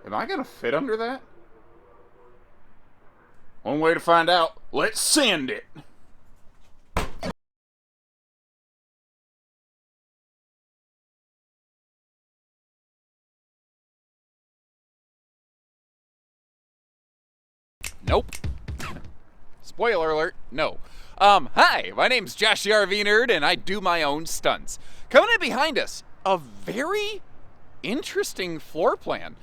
Am I gonna fit under that? One way to find out. Let's send it. Nope. Spoiler alert, no. Hi, my name's Josh the RV Nerd, and I do my own stunts. Coming in behind us, a very interesting floor plan.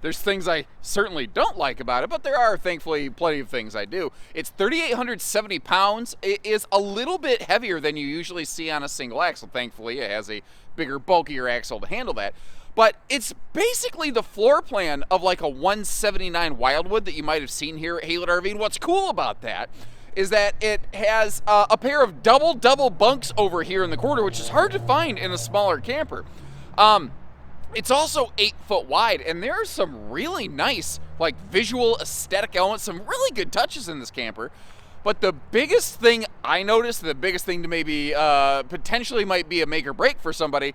There's things I certainly don't like about it, but there are, thankfully, plenty of things I do. It's 3,870 pounds. It is a little bit heavier than you usually see on a single axle. Thankfully, it has a bigger, bulkier axle to handle that. But it's basically the floor plan of like a 179 Wildwood that you might have seen here at Haylett RV. And what's cool about that is that it has a pair of double bunks over here in the corner, which is hard to find in a smaller camper. It's also 8 foot wide, and there are some really nice, like, visual aesthetic elements, some really good touches in this camper. But the biggest thing I noticed, the biggest thing to maybe potentially might be a make or break for somebody,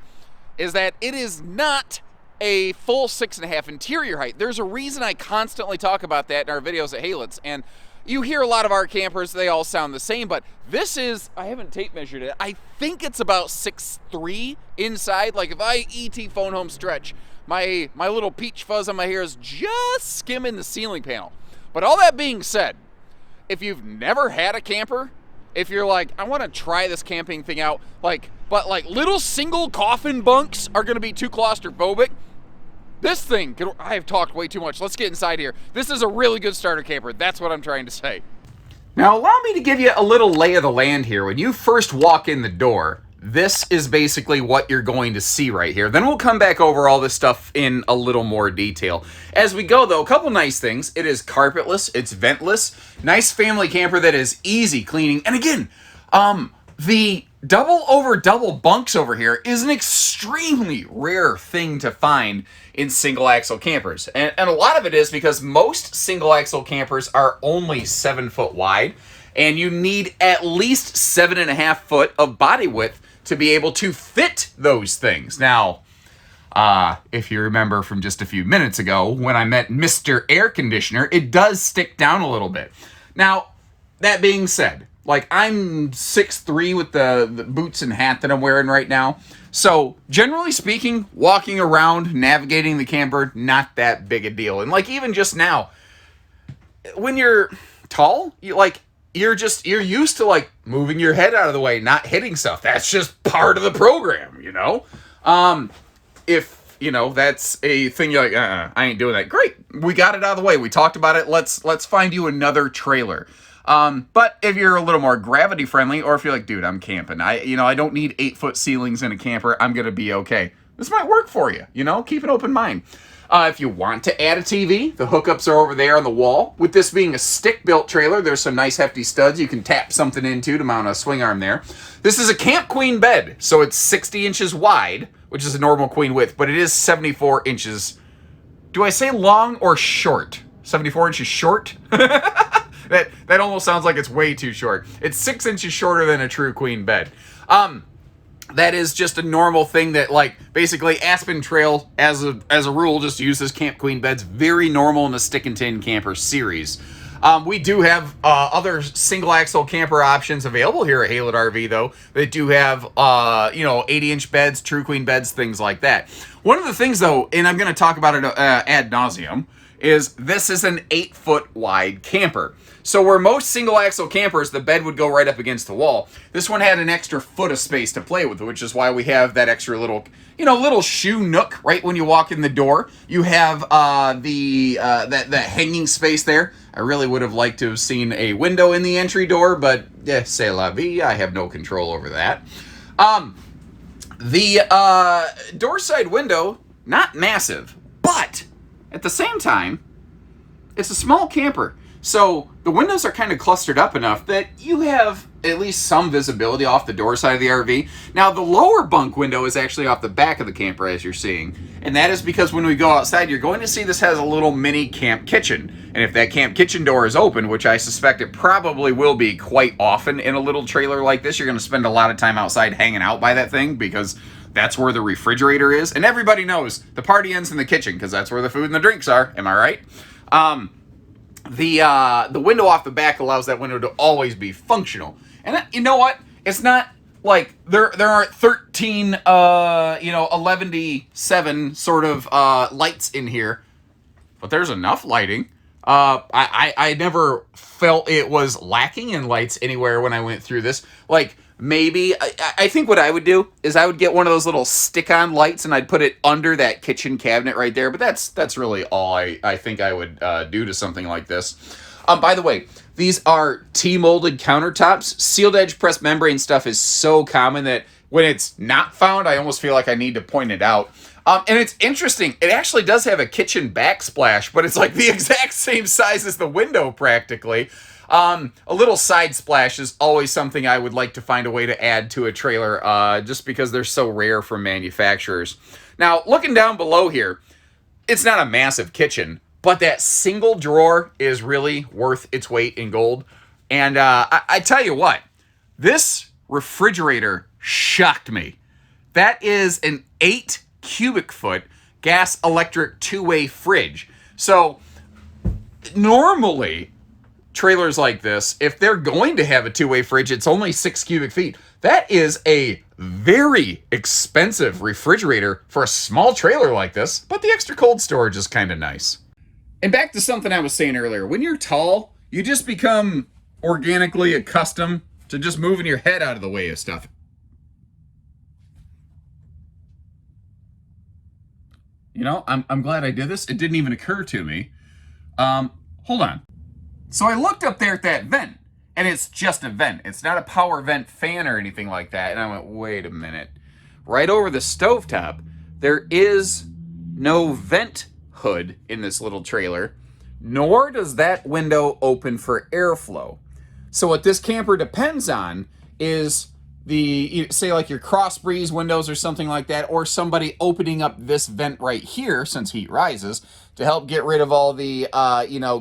is that it is not a full 6.5 interior height. There's a reason I constantly talk about that in our videos at Haylett's, and you hear a lot of our campers, they all sound the same, but this is, I haven't tape measured it, I think it's about 6'3" inside. Like if I ET phone home stretch, my little peach fuzz on my hair is just skimming the ceiling panel. But all that being said, if you've never had a camper, if you're like, I want to try this camping thing out, but little single coffin bunks are going to be too claustrophobic, this thing, I have talked way too much. Let's get inside here. This is a really good starter camper. That's what I'm trying to say. Now, allow me to give you a little lay of the land here. When you first walk in the door, this is basically what you're going to see right here. Then we'll come back over all this stuff in a little more detail. As we go, though, a couple nice things. It is carpetless. It's ventless. Nice family camper that is easy cleaning. And again, the double over double bunks over here is an extremely rare thing to find in single axle campers. And a lot of it is because most single axle campers are only 7 foot wide, and you need at least 7.5 foot of body width to be able to fit those things. Now, if you remember from just a few minutes ago when I meant Mr. Air Conditioner, it does stick down a little bit. Now, that being said, like, I'm 6'3" with the boots and hat that I'm wearing right now. So, generally speaking, walking around, navigating the camper, not that big a deal. And, like, even just now, when you're tall, you're used to, like, moving your head out of the way, not hitting stuff. That's just part of the program, you know? If, you know, that's a thing you're like, I ain't doing that. Great. We got it out of the way. We talked about it. Let's find you another trailer. But if you're a little more gravity friendly, or if you're like, dude, I'm camping, I don't need 8 foot ceilings in a camper, I'm going to be okay. This might work for you, you know, keep an open mind. If you want to add a TV, the hookups are over there on the wall. With this being a stick-built trailer, there's some nice hefty studs you can tap something into to mount a swing arm there. This is a Camp Queen bed, so it's 60 inches wide, which is a normal queen width, but it is 74 inches. Do I say long or short? 74 inches short? That almost sounds like it's way too short. It's 6 inches shorter than a true queen bed. That is just a normal thing that, like, basically Aspen Trail, as a rule, just uses Camp Queen beds. Very normal in the stick and tin camper series. We do have other single axle camper options available here at Haylett RV, though. They do have 80-inch beds, true queen beds, things like that. One of the things, though, and I'm going to talk about it ad nauseum, is this is an 8 foot wide camper. So where most single axle campers, the bed would go right up against the wall, this one had an extra foot of space to play with, which is why we have that extra little shoe nook right when you walk in the door. You have that hanging space there. I really would have liked to have seen a window in the entry door, but c'est la vie, I have no control over that. The door side window, not massive, but at the same time, it's a small camper. So the windows are kind of clustered up enough that you have at least some visibility off the door side of the RV. Now, the lower bunk window is actually off the back of the camper, as you're seeing. And that is because when we go outside, you're going to see this has a little mini camp kitchen. And if that camp kitchen door is open, which I suspect it probably will be quite often in a little trailer like this, you're going to spend a lot of time outside hanging out by that thing because That's where the refrigerator is. And everybody knows the party ends in the kitchen because that's where the food and the drinks are. Am I right? The window off the back allows that window to always be functional. And you know what? It's not like there aren't 13 11-7 sort of lights in here, but there's enough lighting. I never felt it was lacking in lights anywhere when I went through this. Like, maybe, I think what I would do is I would get one of those little stick-on lights and I'd put it under that kitchen cabinet right there. But that's really all I think I would do to something like this. By the way, these are T-molded countertops. Sealed edge pressed membrane stuff is so common that when it's not found, I almost feel like I need to point it out. And it's interesting. It actually does have a kitchen backsplash, but it's like the exact same size as the window practically. A little side splash is always something I would like to find a way to add to a trailer, just because they're so rare from manufacturers. Now, looking down below here, it's not a massive kitchen, but that single drawer is really worth its weight in gold. And I tell you what, this refrigerator shocked me. That is an 8 cubic foot gas electric two-way fridge. So normally trailers like this, if they're going to have a two-way fridge, it's only 6 cubic feet. That is a very expensive refrigerator for a small trailer like this, but the extra cold storage is kind of nice. And back to something I was saying earlier, when you're tall, you just become organically accustomed to just moving your head out of the way of stuff. You know, I'm glad I did this. It didn't even occur to me. Hold on. So I looked up there at that vent, and it's just a vent. It's not a power vent fan or anything like that. And I went, wait a minute. Right over the stovetop, there is no vent hood in this little trailer, nor does that window open for airflow. So what this camper depends on is say like your cross breeze windows or something like that, or somebody opening up this vent right here, since heat rises, to help get rid of all the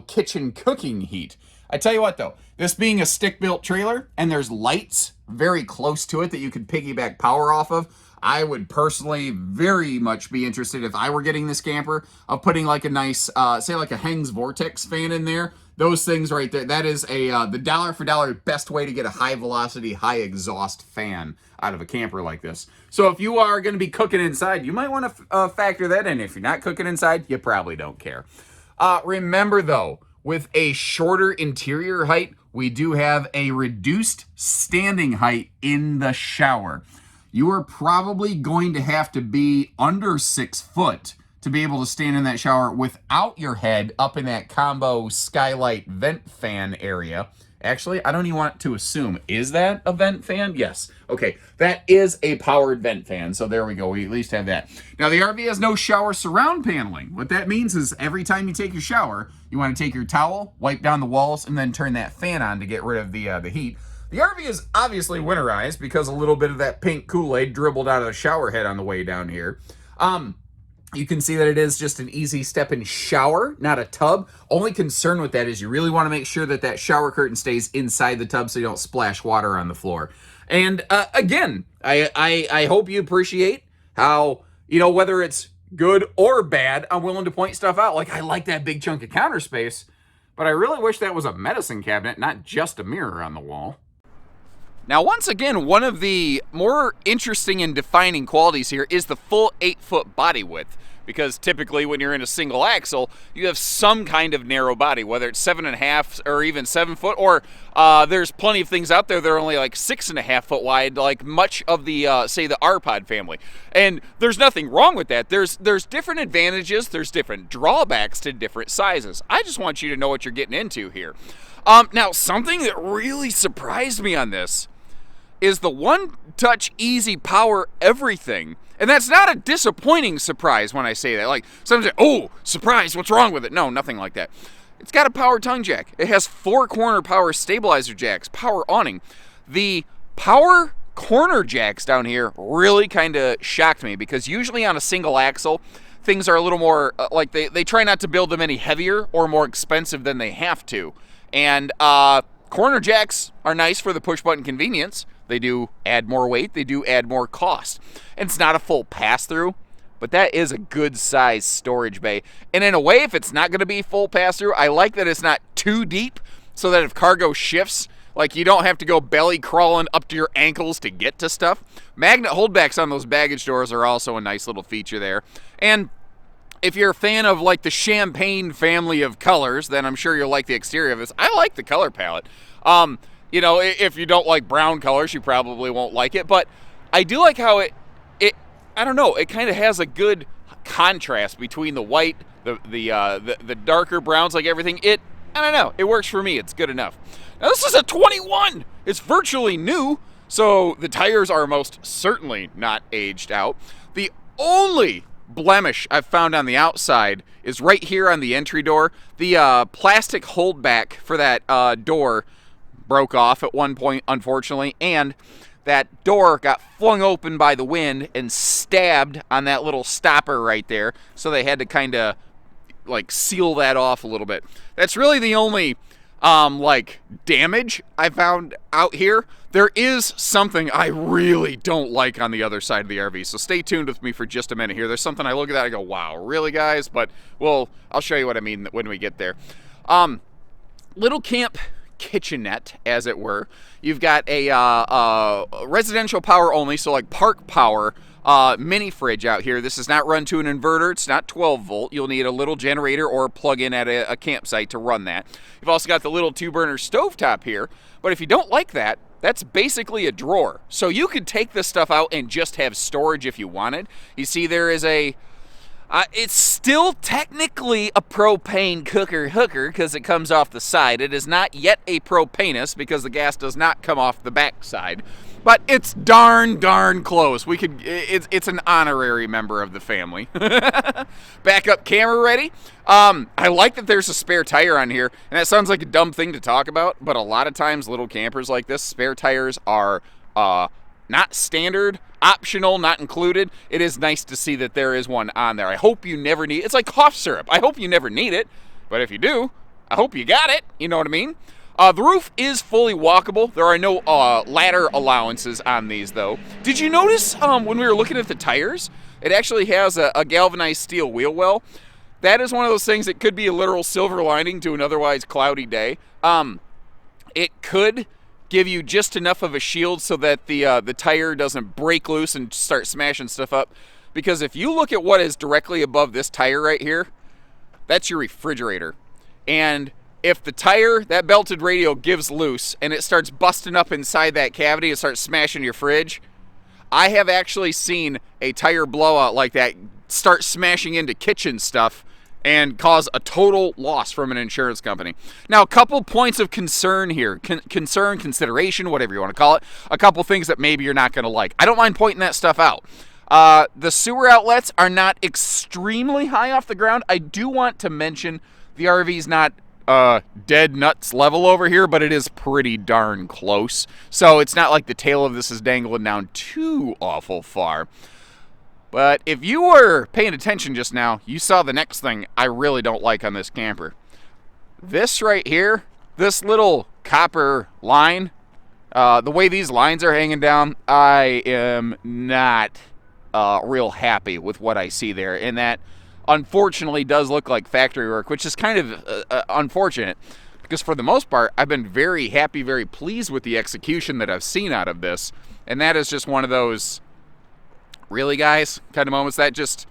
kitchen cooking heat. I tell you what though, this being a stick-built trailer and there's lights very close to it that you could piggyback power off of, I would personally very much be interested, if I were getting this camper, of putting like a nice, say like a Hengs Vortex fan in there. Those things right there, that is the dollar for dollar best way to get a high velocity, high exhaust fan out of a camper like this. So if you are going to be cooking inside, you might want to factor that in. If you're not cooking inside, you probably don't care. Remember though, with a shorter interior height, we do have a reduced standing height in the shower. You are probably going to have to be under 6 foot to be able to stand in that shower without your head up in that combo skylight vent fan area. Actually, I don't even want to assume. Is that a vent fan? Yes. Okay, that is a powered vent fan. So there we go. We at least have that. Now, the RV has no shower surround paneling. What that means is every time you take your shower, you want to take your towel, wipe down the walls, and then turn that fan on to get rid of the heat. The RV is obviously winterized because a little bit of that pink Kool-Aid dribbled out of the shower head on the way down here. You can see that it is just an easy step-in shower, not a tub. Only concern with that is you really want to make sure that that shower curtain stays inside the tub so you don't splash water on the floor. And again, I hope you appreciate how, whether it's good or bad, I'm willing to point stuff out. Like, I like that big chunk of counter space, but I really wish that was a medicine cabinet, not just a mirror on the wall. Now, once again, one of the more interesting and defining qualities here is the full 8-foot body width. Because typically when you're in a single axle, you have some kind of narrow body, whether it's 7.5 or even 7 foot, or there's plenty of things out there that are only like 6.5 foot wide, like much of the, say, the R-Pod family. And there's nothing wrong with that. There's different advantages, there's different drawbacks to different sizes. I just want you to know what you're getting into here. Now, something that really surprised me on this is the one-touch easy power everything. And that's not a disappointing surprise when I say that. Like, some say, oh, surprise, what's wrong with it? No, nothing like that. It's got a power tongue jack. It has 4 corner power stabilizer jacks, power awning. The power corner jacks down here really kind of shocked me, because usually on a single axle, things are a little more, like they try not to build them any heavier or more expensive than they have to. And corner jacks are nice for the push-button convenience. They do add more weight. They do add more cost. And it's not a full pass-through, but that is a good size storage bay. And in a way, if it's not going to be full pass-through, I like that it's not too deep so that if cargo shifts, like you don't have to go belly crawling up to your ankles to get to stuff. Magnet holdbacks on those baggage doors are also a nice little feature there. And if you're a fan of like the champagne family of colors, then I'm sure you'll like the exterior of this. I like the color palette. You know, if you don't like brown colors, you probably won't like it. But I do like how it I don't know, it kind of has a good contrast between the white, the darker browns, like everything. I don't know, it works for me. It's good enough. Now this is a 21. It's virtually new, so the tires are most certainly not aged out. The only blemish I've found on the outside is right here on the entry door. The plastic holdback for that door broke off at one point, unfortunately, and that door got flung open by the wind and stabbed on that little stopper right there, so they had to kind of like seal that off a little bit. That's really the only like damage I found out here. There is something I really don't like on the other side of the RV, so stay tuned with me for just a minute here. There's something I look at that I go, wow, really guys? But I'll show you what I mean when we get there. Little camp kitchenette, as it were. You've got a residential power only, so like park power mini fridge out here. This is not run to an inverter. It's not 12 volt. You'll need a little generator or plug in at a campsite to run that. You've also got the little 2-burner stovetop here, but if you don't like that, that's basically a drawer. So you could take this stuff out and just have storage if you wanted. You see there is it's still technically a propane hooker because it comes off the side. It is not yet a propanus because the gas does not come off the back side. But it's darn close. It's an honorary member of the family. Backup camera ready. I like that there's a spare tire on here, and that sounds like a dumb thing to talk about, but a lot of times little campers like this, spare tires are not standard, optional, not included. It is nice to see that there is one on there. I hope you never need it. It's like cough syrup. I hope you never need it, but if you do, I hope you got it. You know what I mean? The roof is fully walkable. There are no ladder allowances on these, though. Did you notice when we were looking at the tires, it actually has a galvanized steel wheel well? That is one of those things that could be a literal silver lining to an otherwise cloudy day. It could give you just enough of a shield so that the tire doesn't break loose and start smashing stuff up. Because if you look at what is directly above this tire right here, that's your refrigerator. And if the tire, that belted radial, gives loose and it starts busting up inside that cavity and starts smashing your fridge, I have actually seen a tire blowout like that start smashing into kitchen stuff and cause a total loss from an insurance company. Now, a couple points of concern here. Consideration, whatever you want to call it. A couple things that maybe you're not going to like. I don't mind pointing that stuff out. The sewer outlets are not extremely high off the ground. I do want to mention the RV's not dead nuts level over here, but it is pretty darn close. So it's not like the tail of this is dangling down too awful far. But if you were paying attention just now, you saw the next thing I really don't like on this camper. This right here, this little copper line, the way these lines are hanging down, I am not real happy with what I see there. And that unfortunately does look like factory work, which is kind of unfortunate because for the most part, I've been very happy, very pleased with the execution that I've seen out of this. And that is just one of those, really guys, kind of moments that just,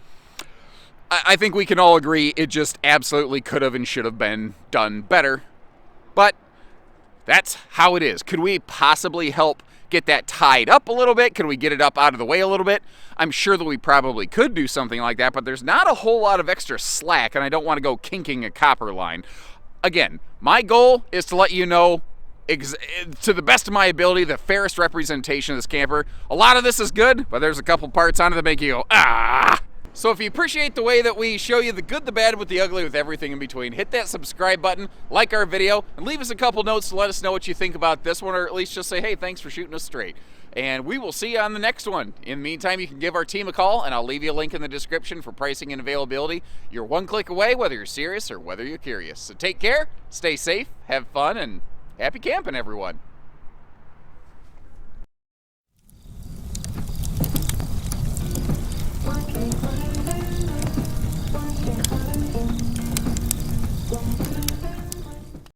I think we can all agree it just absolutely could have and should have been done better. But that's how it is. Could we possibly help get that tied up a little bit? Could we get it up out of the way a little bit? I'm sure that we probably could do something like that, but there's not a whole lot of extra slack, and I don't want to go kinking a copper line. Again, my goal is to let you know, to the best of my ability, the fairest representation of this camper. A lot of this is good, but there's a couple parts on it that make you go, ah! So if you appreciate the way that we show you the good, the bad, with the ugly, with everything in between, hit that subscribe button, like our video, and leave us a couple notes to let us know what you think about this one, or at least just say, hey, thanks for shooting us straight. And we will see you on the next one. In the meantime, you can give our team a call, and I'll leave you a link in the description for pricing and availability. You're one click away, whether you're serious or whether you're curious. So take care, stay safe, have fun, and happy camping, everyone.